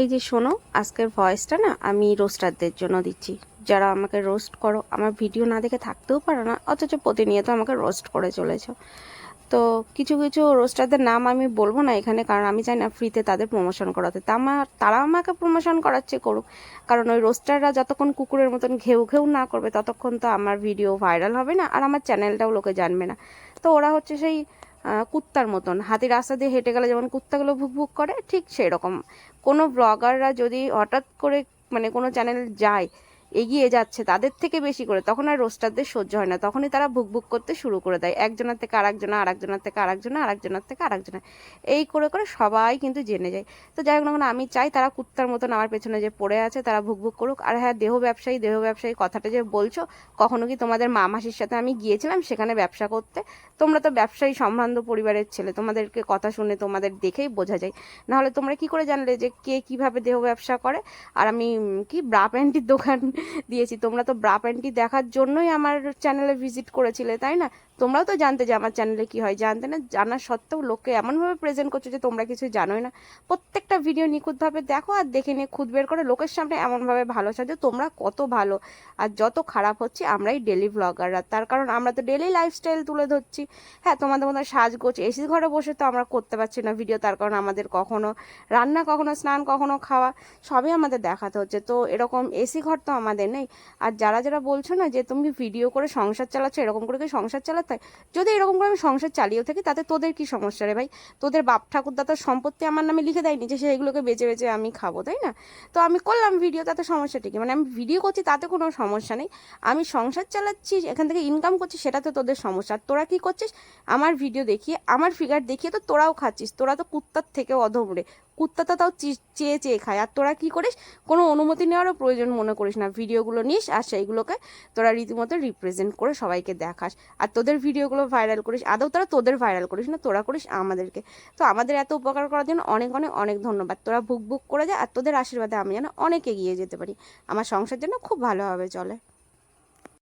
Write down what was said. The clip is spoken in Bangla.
এই যে শোনো, আজকের ভয়েসটা না আমি রোস্টারদের জন্য দিচ্ছি, যারা আমাকে রোস্ট করো, আমার ভিডিও না দেখে থাকতেও পারো না, অথচ প্রতিনিয়ত আমাকে রোস্ট করে চলেছো। তো কিছু কিছু রোস্টারদের নাম আমি বলবো না এখানে, কারণ আমি চাই না ফ্রিতে তাদের প্রমোশন করাতে। তারা আমাকে প্রমোশন করাচ্ছে করুক, কারণ ওই রোস্টাররা যতক্ষণ কুকুরের মতন ঘেউ ঘেউ না করবে ততক্ষণ তো আমার ভিডিও ভাইরাল হবে না, আর আমার চ্যানেলটাও লোকে জানবে না। তো ওরা হচ্ছে সেই কুত্তার মতন, হাতি রাস্তা দিয়ে হেঁটে গেলে যেমন কুত্তাগুলো ভুক ভুক করে, ঠিক সেই রকম কোনো ব্লগাররা যদি হঠাৎ করে মানে কোনো চ্যানেল যায়, এগিয়ে যাচ্ছে তাদের থেকে বেশি করে, তখন আর রোস্টারদের সহ্য হয় না, তখনই তারা ভুকভুক করতে শুরু করে দেয়, একজনের থেকে আরেকজনা, আরেকজনের থেকে আরেকজনা, আরেকজনের থেকে আরেকজনা, এই করে করে সবাই কিন্তু জেনে যায়। তো যাই হোক না কেন, আমি চাই তারা কুত্তার মতন আমার পেছনে যে পড়ে আছে তারা ভুকভুক করুক। আর হ্যাঁ, দেহ ব্যবসায়ী কথাটা যে বলছো, কখনো কি তোমাদের মা মাসির সাথে আমি গিয়েছিলাম সেখানে ব্যবসা করতে? তোমরা তো ব্যবসায়ী সম্ভ্রান্ত পরিবারের ছেলে, তোমাদেরকে কথা শুনে তোমাদের দেখেই বোঝা যায়, নাহলে তোমরা কি করে জানলে যে কে কিভাবে দেহ ব্যবসা করে? আর আমি কি ব্রা প্যান্টির দোকান দিয়েছি? তোমরা তো ব্রা প্যান্টি দেখার জন্যই আমার চ্যানেলে ভিজিট করেছিলে, তাই না? তোমরাও তো জানতে যে আমার চ্যানেলে কি হয়, জানতে না জানা সত্ত্বেও লোককে এমনভাবে প্রেজেন্ট করছো যে তোমরা কিছু জানোই না। প্রত্যেকটা ভিডিও নিখুঁতভাবে দেখো আর দেখে নিয়ে খুদ বের করে লোকের সামনে এমনভাবে ভালো সাজো তোমরা কত ভালো। আর যত খারাপ হচ্ছে আমরাই ডেলি ব্লগাররা, তার কারণ আমরা তো ডেলি লাইফস্টাইল তুলে ধরছি। হ্যাঁ, তোমাদের মতো সাজগোজ এসি ঘরে বসে তো আমরা করতে পারছি না ভিডিও, তার কারণ আমাদের কখনো রান্না, কখনো স্নান, কখনো খাওয়া, সবই আমাদের দেখাতে হচ্ছে। তো এরকম এসি ঘর তো আমাদের নেই। আর যারা যারা বলছো না যে তুমি ভিডিও করে সংসার চালাচ্ছ, এরকম করে কি সংসার চালাতে হয়? যদি এরকম করে আমি সংসার চালিয়েও থাকি তাতে তোদের কি সমস্যা রে ভাই? তোদের বাপ ঠাকুরদাতার সম্পত্তি আমার নামে লিখে দেয়নি যে সেইগুলোকে বেচে বেচে আমি খাবো, তাই না? তো আমি করলাম ভিডিও, তাতে সমস্যাটা কি? মানে আমি ভিডিও করছি তাতে কোনো সমস্যা নেই, আমি সংসার চালাচ্ছি এখান থেকে ইনকাম করছি সেটাতে তোদের সমস্যা। আর তোরা কি করছিস? আমার ভিডিও দেখিয়ে, আমার ফিগার দেখিয়ে তো তোরাও খাচ্ছিস, তোরা তো কুত্তার থেকেও অধম রে। কুত্তাটা তাও চেয়ে চেয়ে খায়, আর তোরা কি করিস? কোনো অনুমতি নেওয়ারও প্রয়োজন মনে করিস না, ভিডিওগুলো নিস আর সেইগুলোকে তোরা রীতিমতো রিপ্রেজেন্ট করে সবাইকে দেখাস, আর তোদের ভিডিওগুলো ভাইরাল করিস। আদৌ তোরা তোদের ভাইরাল করিস না, তোরা করিস আমাদেরকে। তো আমাদের এত উপকার করার জন্য অনেক অনেক অনেক ধন্যবাদ। তোরা বুক বুক করে যা, আর তোদের আশীর্বাদে আমি যেন অনেক এগিয়ে যেতে পারি, আমার সংসার যেন খুব ভালোভাবে চলে।